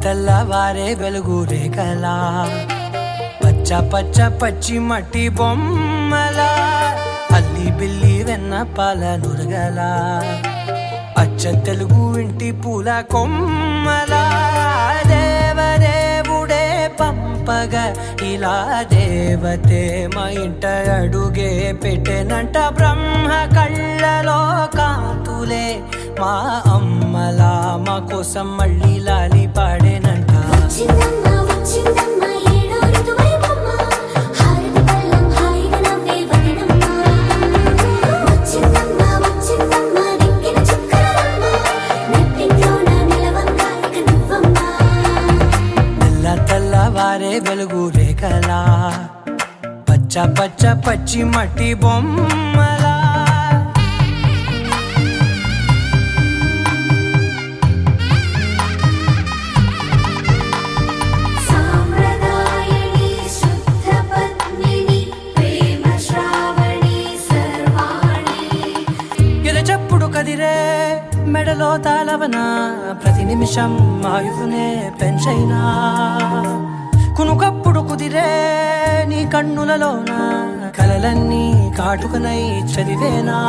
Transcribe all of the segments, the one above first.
తెల్లవారే వెలుగు రేఖలా పచ్చ పచ్చ పచ్చి మట్టి బొమ్మలా అల్లి బిల్లి వెన్న పాల నురగలా అచ్చ తెలుగు ఇంటి పూల కొమ్మలా దేవదేవుడే పంపగా ఇలా దేవతే మా ఇంట అడుగే పెట్టెనంట బ్రహ్మ కళ్ళలో కాంతులే మా అమ్మలా మా కోసం మళ్ళీ లాలి పాడేనంట తెల్లవారే వెలుగు రేఖలా పచ్చ పచ్చ పచ్చి మట్టి బొమ్మలా ఎరచప్పుడు కదిరే మెడలో తాళవన ప్రతి నిమిషం ఆయువునే పెంచైనా కునుకప్పుడు కుదిరే నీ కన్నులలోన కలలన్నీ కాటుకనై చదివేనా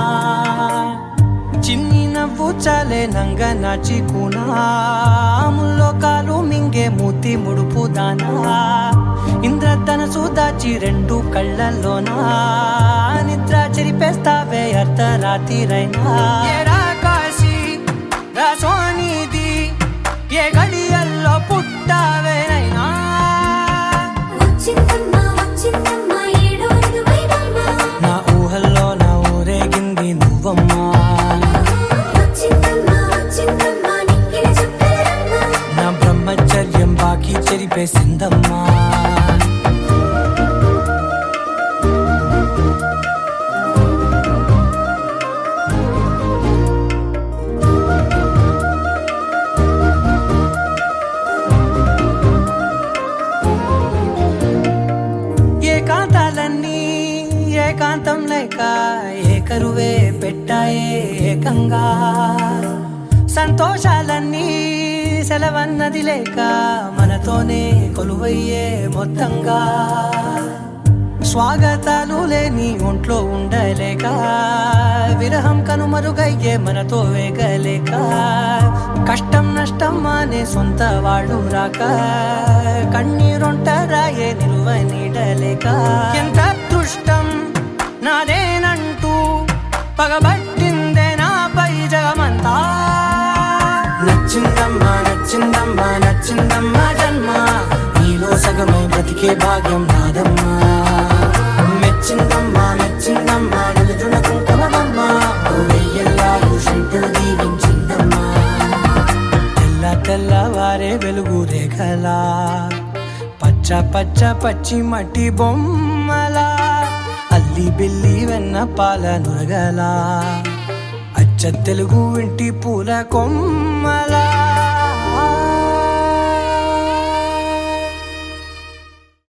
చిన్ని నవ్వు చాలే నంగ నాచి కూనాముల్లో కాలు మింగే మూతి ముడుపు దానా ఇంద్రధనసు దాచి రెండు కళ్ళల్లోనా నిద్ర చెరిపేస్తావే అర్ధరాత్రిరైనా కాశీ రాసోనిది ఏ గడియల్లో పుట్టావేనైనా నా ఊహల్లో నా ఊరేగింది నువ్వమ్మా నా బ్రహ్మచర్యం బాకీ చెరిపేసిందమ్మా ఏకాంతాలన్నీ ఏకాంతం లేక ఏకరువే పెట్టాయే ఏకంగా సంతోషాలన్నీ సెలవన్నది లేక మనతోనే కొలువయ్యే మొత్తంగా స్వాగతాలు లేని ఒంట్లో ఉండలేక విరహం కనుమరుగయ్యే మనతో వేగలేక కష్టం నష్టం అనే సొంత వాళ్ళు రాక కన్నీరొంటరాయే నిలువ నీడలేక ఎంత అదృష్టం నాదేనంటూ పగబట్టిందే నాపై జగమంతా నచ్చిందమ్మా నచ్చిందమ్మా నచ్చిందమ్మా జన్మ నీలో సగమై బ్రతికే భాగ్యం నాదమ్మా మెచ్చిందమ్మా మెచ్చిందమ్మా నిలుచున్న కుంకుమమ్మా వెయ్యల్లాలు శంకరు దీవించిందమ్మా తెల్లవారే వెలుగు రేఖలా పచ్చ పచ్చ పచ్చి మట్టి బొమ్మలా అల్లి బిల్లి వెన్న పాల నురగలా అచ్చ తెలుగు ఇంటి పూల కొమ్మలా